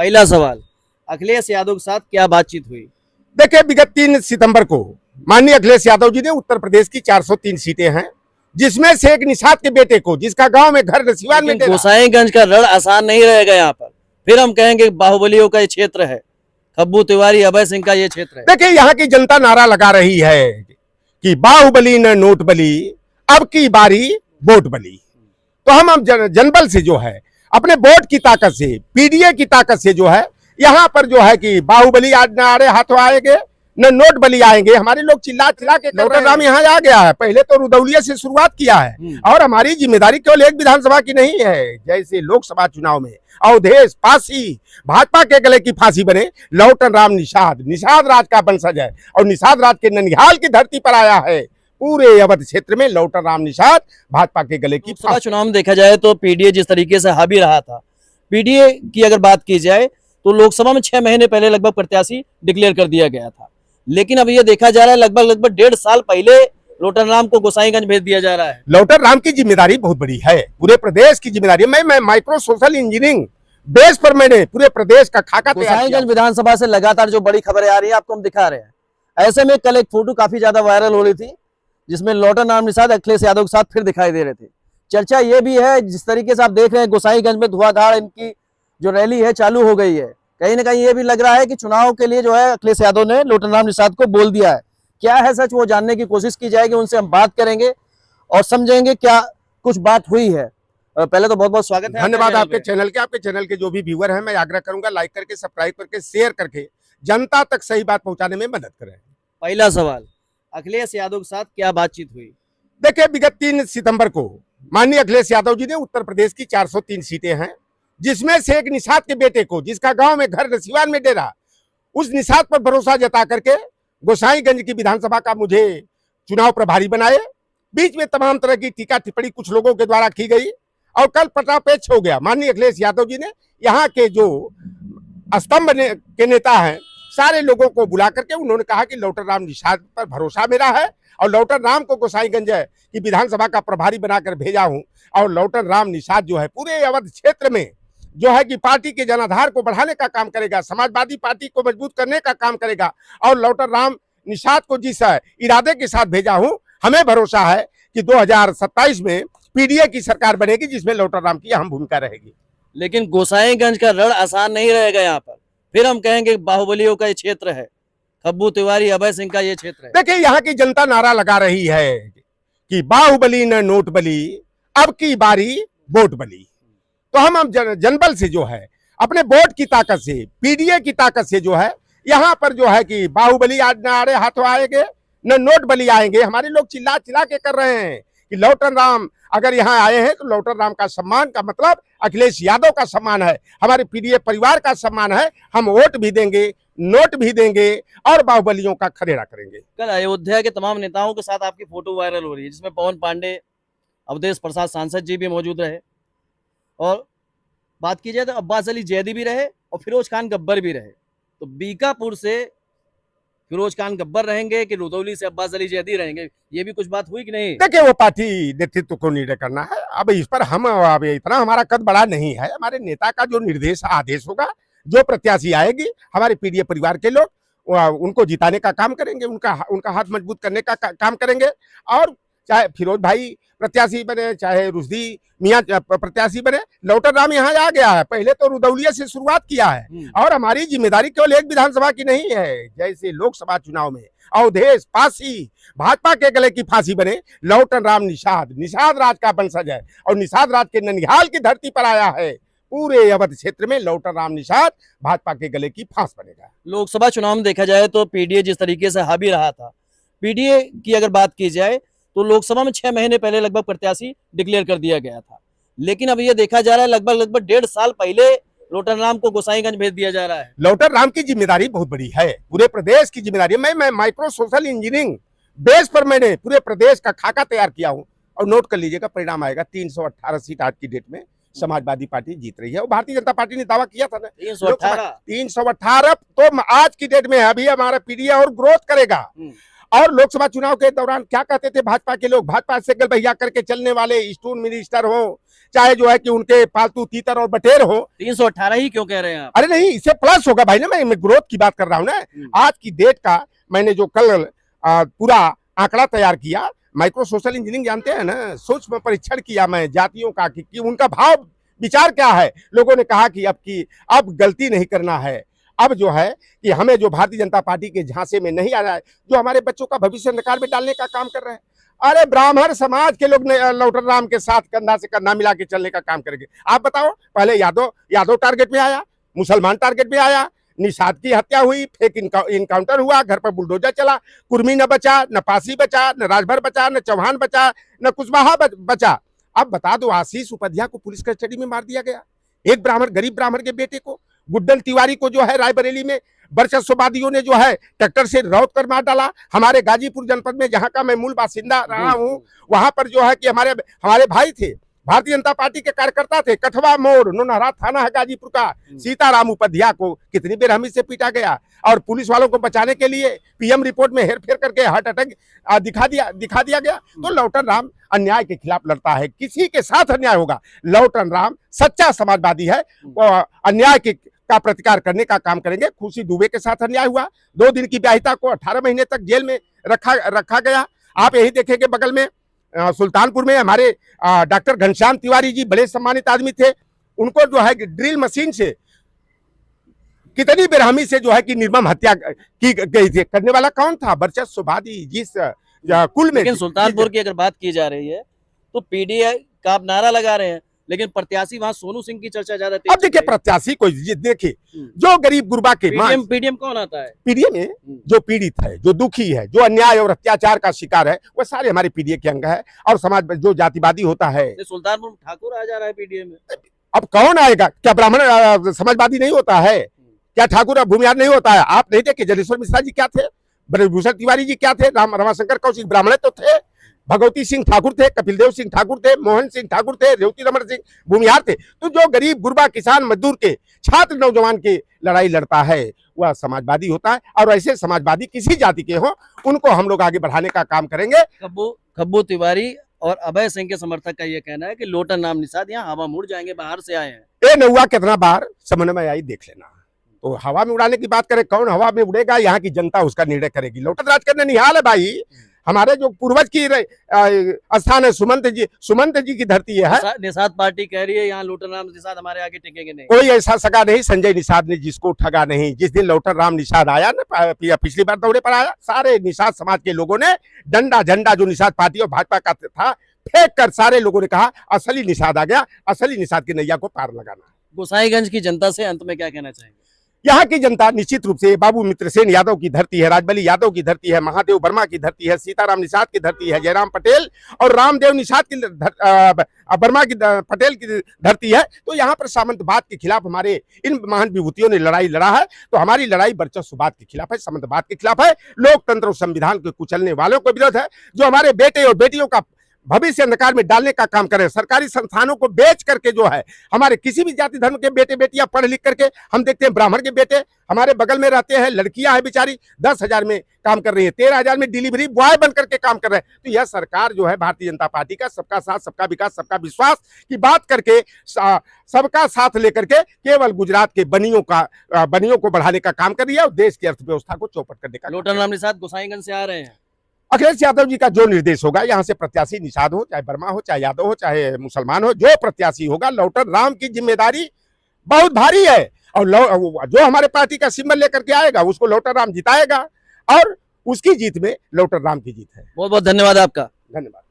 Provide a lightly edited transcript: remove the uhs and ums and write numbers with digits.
पहला सवाल, अखिलेश यादव के साथ क्या बातचीत हुई? देखिए, विगत 3 सितंबर को माननीय अखिलेश यादव जी ने उत्तर प्रदेश की 403 सीटें हैं, जिसमें से एक निषाद के बेटे को, जिसका गांव में घर नसीवान में लेकिन डेरा। गोसाईगंज का रण आसान नहीं रहेगा यहाँ पर। फिर हम कहेंगे बाहुबलियों का ये क्षेत्र है, खब्बू तिवारी, अभय सिंह का ये क्षेत्र है। देखिए, यहाँ की जनता नारा लगा रही है कि बाहुबली न नोट बली, अब की बारी वोट बली। तो हम अब जनबल से जो है, अपने वोट की ताकत से, पीडीए की ताकत से जो है, यहाँ पर जो है कि बाहुबली आज न आड़े हाथों आएंगे न नोट बली आएंगे। हमारे लोग चिल्ला चिल्ला के लौटर राम यहाँ आ गया है। पहले तो रुदौलिया से शुरुआत किया है, और हमारी जिम्मेदारी केवल एक विधानसभा की नहीं है। जैसे लोकसभा चुनाव में अवधेश फांसी, भाजपा के गले की फांसी बने, लौटन राम निषाद राज का वंशज है, और निषाद राज के ननिहाल की धरती पर आया है। पूरे अवध क्षेत्र में लौटन राम निषाद भाजपा के गले की लोकसभा चुनाव में देखा जाए तो पीडीए जिस तरीके से हावी रहा था, पीडीए की अगर बात की जाए तो लोकसभा में 6 महीने पहले लगभग प्रत्याशी डिक्लेयर कर दिया गया था। लेकिन अब ये देखा जा रहा है लगभग 1.5 साल पहले लोटन राम को गोसाईगंज भेज दिया जा रहा है। लौटन राम की जिम्मेदारी बहुत बड़ी है, पूरे प्रदेश की जिम्मेदारी। मैं माइक्रो सोशल इंजीनियरिंग बेस पर मैंने पूरे प्रदेश का खाका तैयार किया। गोसाईगंज विधानसभा से लगातार जो बड़ी खबरें आ रही है आपको हम दिखा रहे हैं। ऐसे में कल एक फोटो काफी ज्यादा वायरल हो रही थी, जिसमें लौटन राम निषाद अखिलेश यादव के साथ फिर दिखाई दे रहे थे। चर्चा ये भी है, जिस तरीके से आप देख रहे हैं गोसाईगंज में धुआंधार इनकी जो रैली है चालू हो गई है। कहीं ना कहीं ये भी लग रहा है कि चुनाव के लिए जो है अखिलेश यादव ने लौटन राम निषाद को बोल दिया है। क्या है सच, वो जानने की कोशिश की जाएगी, उनसे हम बात करेंगे और समझेंगे क्या कुछ बात हुई है। पहले तो बहुत बहुत स्वागत है, धन्यवाद आपके चैनल के जो भी व्यूअर हैं। मैं आग्रह करूंगा लाइक करके, सब्सक्राइब करके, शेयर करके जनता तक सही बात पहुंचाने में मदद करें। पहला सवाल, अखिलेश यादव के साथ क्या बातचीत हुई? देखिए, विगत 3 सितंबर को माननीय अखिलेश यादव जी ने उत्तर प्रदेश की 403 सीटें हैं, जिसमें से एक निषाद के बेटे को, जिसका गांव में घर नसीवान में डेरा, उस निषाद पर भरोसा जता करके गोसाईगंज की विधानसभा का मुझे चुनाव प्रभारी बनाए। बीच में तमाम तरह की टीका टिप्पणी कुछ लोगों के द्वारा की गई, और कल पटापेच हो गया। माननीय अखिलेश यादव जी ने यहाँ के जो स्तंभ के नेता हैं, सारे लोगों को बुला करके उन्होंने कहा कि लौटन राम निषाद पर भरोसा मेरा है, और लौटन राम को गोसाईगंज की विधानसभा का प्रभारी बनाकर भेजा हूं। और लौटन राम निषाद जो है पूरे अवध क्षेत्र में जो है कि पार्टी के जनाधार को बढ़ाने का काम करेगा, समाजवादी पार्टी को मजबूत करने का काम करेगा। और लौटन राम निषाद को जिस इरादे के साथ भेजा हूं, हमें भरोसा है कि 2027 में पीडीए की सरकार बनेगी, जिसमें लौटन राम की अहम भूमिका रहेगी। लेकिन गोसाईगंज का रण आसान नहीं रहेगा यहाँ पर। फिर हम कहेंगे बाहुबलियों का ये क्षेत्र है, खब्बू तिवारी, अभय सिंह का ये क्षेत्र है। देखिए, यहाँ की जनता नारा लगा रही है कि बाहुबली न नोट बली, अब की बारी वोट बली। तो हम अब जनबल से जो है, अपने वोट की ताकत से, पीडीए की ताकत से जो है, यहाँ पर जो है कि बाहुबली आज न आड़े हाथों आएंगे न नोट बली आएंगे। हमारे लोग चिल्ला चिल्ला के कर रहे हैं कि लौटन राम अगर यहाँ आए हैं तो लौटन राम का सम्मान का मतलब अखिलेश यादव का सम्मान है, हमारे पीडीए परिवार का सम्मान है। हम वोट भी देंगे, नोट भी देंगे, और बाहुबलियों का खदेड़ा करेंगे। कल अयोध्या के तमाम नेताओं के साथ आपकी फोटो वायरल हो रही है, जिसमें पवन पांडे, अवधेश प्रसाद सांसद जी भी मौजूद रहे, और बात की जाए तो अब्बास अली जैदी भी रहे और फिरोज खान गब्बर भी रहे। तो बीकापुर से फिरोज खान गब्बर रहेंगे कि रुदौली से अब्बास अली जैदी रहेंगे, ये भी कुछ बात हुई कि नहीं? देखिए, वो पार्टी नेतृत्व को निर्णय करना है। अब इस पर हम अब इतना हमारा कद बड़ा नहीं है। हमारे नेता का जो निर्देश आदेश होगा, जो प्रत्याशी आएगी, हमारे पीडीए परिवार के लोग उनको जिताने का काम करेंगे, उनका हाथ मजबूत करने का काम करेंगे। और चाहे फिरोज भाई प्रत्याशी बने, चाहे रुश्दी मियां प्रत्याशी बने, लौटन राम यहाँ आ गया है। पहले तो रुदौलिया से शुरुआत किया है, और हमारी जिम्मेदारी केवल एक विधानसभा की नहीं है। जैसे लोकसभा चुनाव में अवधेश फांसी, भाजपा के गले की फांसी बने, लौटन राम निषाद राज का वंशज है, और निषाद राज के ननिहाल की धरती पर आया है। पूरे अवध क्षेत्र में लौटन राम निषाद भाजपा के गले की फांस बनेगा। लोकसभा चुनाव में देखा जाए तो पीडीए जिस तरीके से हावी रहा था, पीडीए की अगर बात की जाए तो लोकसभा में 6 महीने पहले लगभग प्रत्याशी डिक्लेयर कर दिया गया था। लेकिन अब ये देखा जा रहा है लगभग 1.5 साल पहले लोटन राम को गोसाईगंज भेज दिया जा रहा है। लौटन राम की जिम्मेदारी बहुत बड़ी है, पूरे प्रदेश की जिम्मेदारी। मैं माइक्रो सोशल इंजीनियरिंग बेस पर मैंने पूरे प्रदेश का खाका तैयार किया हूं। और नोट कर लीजिएगा, परिणाम आएगा 318 सीट आज की डेट में समाजवादी पार्टी जीत रही है। और भारतीय जनता पार्टी ने दावा किया था ना 318। 318 तो आज की डेट में अभी हमारा पीडीए और ग्रोथ करेगा। और लोकसभा चुनाव के दौरान क्या कहते थे भाजपा के लोग, भाजपा से गल भैया करके चलने वाले स्टोन मिनिस्टर हो, चाहे जो है कि उनके पालतू तीतर और बटेर हो। 318 ही क्यों कह रहे हैं आप? अरे नहीं, इससे प्लस होगा भाई ना, मैं ग्रोथ की बात कर रहा हूं ना। आज की डेट का मैंने जो कल पूरा आंकड़ा तैयार किया, माइक्रो सोशल इंजीनियरिंग जानते हैं ना, सूक्ष्म परीक्षण किया मैं जातियों का कि उनका भाव विचार क्या है। लोगों ने कहा कि अब गलती नहीं करना है, अब जो है कि हमें जो भारतीय जनता पार्टी के झांसे में नहीं आ रहा है, जो हमारे बच्चों का भविष्य अंधकार में डालने का काम कर रहे हैं। अरे ब्राह्मण समाज के लोग लौटन राम के साथ कंधा से कंधा मिला के चलने का काम करेंगे। आप बताओ, पहले यादव टारगेट में आया, मुसलमान टारगेट में आया, निषाद की हत्या हुई, फेक इनकाउंटर हुआ, घर पर बुलडोजर चला, कुर्मी न बचा, न पासी बचा, न राजभर बचा, न चौहान बचा, न कुशवाहा बचा। अब बता दो, आशीष उपाध्याय को पुलिस कस्टडी में मार दिया गया, एक ब्राह्मण, गरीब ब्राह्मण के बेटे को। गुड्डन तिवारी को जो है रायबरेली में वर्चस्ववादियों ने जो है ट्रैक्टर से रौंद कर मार डाला। हमारे गाजीपुर जनपद में, जहां का मैं मूल बासिंदा रहा हूं, वहां पर जो है कि हमारे भाई थे, भारतीय जनता पार्टी के कार्यकर्ता थे, कठवा मोड़ नौनहरा थाना है गाजीपुर का, सीताराम उपाध्याय को कितनी बेरहमी से पीटा गया। और पुलिस वालों को बचाने के लिए पीएम रिपोर्ट में हेरफेर करके हार्ट अटैक दिखा दिया गया। तो लौटन राम अन्याय के खिलाफ लड़ता है, किसी के साथ अन्याय होगा, लौटन राम सच्चा समाजवादी है, अन्याय का प्रतिकार करने का काम करेंगे। खुशी दुबे के साथ अन्याय हुआ, 2 दिन की ब्याहिता को 18 महीने तक जेल में रखा गया। आप यही देखेंगे, बगल में सुल्तानपुर में हमारे डॉक्टर घनश्याम तिवारी जी बड़े सम्मानित आदमी थे, उनको जो है ड्रिल मशीन से कितनी बेरहमी से जो है कि निर्मम हत्या की गई थी। करने वाला कौन था? वर्चस्ववादी, जिस कुल में। लेकिन सुल्तानपुर की अगर बात की जा रही है तो पीडीआई का आप नारा लगा रहे हैं, लेकिन प्रत्याशी वहां सोनू सिंह की चर्चा ज्यादा तेज। अब देखिए, प्रत्याशी को देखिए, जो गरीब गुरबा के पीडीएम कौन आता है? पीडीए में जो पीड़ित है, जो दुखी है, जो अन्याय और अत्याचार का शिकार है, वो सारे हमारे पीडीए के अंग है। और समाज में जो जातिवादी होता है, सुल्तानपुर ठाकुर आ जा रहा है पीडीए में। अब कौन आएगा? क्या ब्राह्मण समाजवादी नहीं होता है? क्या ठाकुर भूमिहार नहीं होता है? आप नहीं देखे जलेश्वर मिश्रा जी क्या थे, ब्रजभूषण तिवारी जी क्या थे, रमाशंकर कौशिक ब्राह्मण तो थे, भगवती सिंह ठाकुर थे, कपिल देव सिंह ठाकुर थे, मोहन सिंह ठाकुर थे, रेवती रमन सिंह भूमिहार थे। तो जो गरीब गुरबा किसान मजदूर के छात्र नौजवान की लड़ाई लड़ता है, वह समाजवादी होता है। और ऐसे समाजवादी किसी जाति के हो, उनको हम लोग आगे बढ़ाने का काम करेंगे। खब्बू तिवारी और अभय सिंह के समर्थक का यह कहना है कि लोटन नाम निषाद यहाँ हवा मुड़ जाएंगे, बाहर से आए हैं। ए नौवा कितना बार समझ में आई, देख लेना। तो हवा में उड़ाने की बात करें, कौन हवा में उड़ेगा? यहाँ की जनता उसका निर्णय करेगी। लोटन राज करने निहाल है भाई, हमारे जो पूर्वज की स्थान है, सुमंत जी की धरती है। निषाद पार्टी कह रही है यहाँ लोटन राम निषाद हमारे आगे टिकेंगे नहीं। कोई ऐसा सगा नहीं, संजय निषाद ने जिसको ठगा नहीं। जिस दिन लोटन राम निषाद आया ना, पिछली बार दौरे पर आया, सारे निषाद समाज के लोगों ने डंडा झंडा जो निषाद पार्टी और भाजपा का था फेंक कर सारे लोगों ने कहा असली निषाद आ गया, असली निषाद की नैया को पार लगाना। गोसाईगंज की जनता से अंत में क्या कहना चाहेंगे? यहाँ की जनता निश्चित रूप से बाबू मित्रसेन यादव की धरती है, राजबली यादव की धरती है, महादेव वर्मा की धरती है, सीताराम निषाद की धरती है, जयराम पटेल और रामदेव निषाद की वर्मा की पटेल की धरती है। तो यहाँ पर सामंतवाद के खिलाफ हमारे इन महान विभूतियों ने लड़ाई लड़ा है। तो हमारी लड़ाई वर्चस्ववाद के खिलाफ है, सामंतवाद के खिलाफ है, लोकतंत्र और संविधान को कुचलने वालों को विरोध है, जो हमारे बेटे और बेटियों का भविष्य अंधकार में डालने का काम करें। सरकारी संस्थानों को बेच करके जो है हमारे किसी भी जाति धर्म के बेटे बेटियां पढ़ लिख करके, हम देखते हैं ब्राह्मण के बेटे हमारे बगल में रहते हैं, लड़कियां हैं बेचारी 10,000 में काम कर रही है, 13,000 में डिलीवरी बॉय बन करके काम कर रहे हैं। तो यह सरकार जो है भारतीय जनता पार्टी का सबका साथ, सबका विकास, सबका विश्वास की बात करके, सबका साथ लेकर के केवल गुजरात के बनियों को बढ़ाने का काम कर रही है और देश की अर्थव्यवस्था को चौपट करने का। लोटन राम निषाद गोसाईगंज से आ रहे हैं। अखिलेश यादव जी का जो निर्देश होगा, यहाँ से प्रत्याशी निषाद हो, चाहे वर्मा हो, चाहे यादव हो, चाहे मुसलमान हो, जो प्रत्याशी होगा, लौटन राम की जिम्मेदारी बहुत भारी है। और जो हमारे पार्टी का सिंबल लेकर के आएगा उसको लौटन राम जिताएगा और उसकी जीत में लौटन राम की जीत है। बहुत बहुत धन्यवाद आपका। धन्यवाद।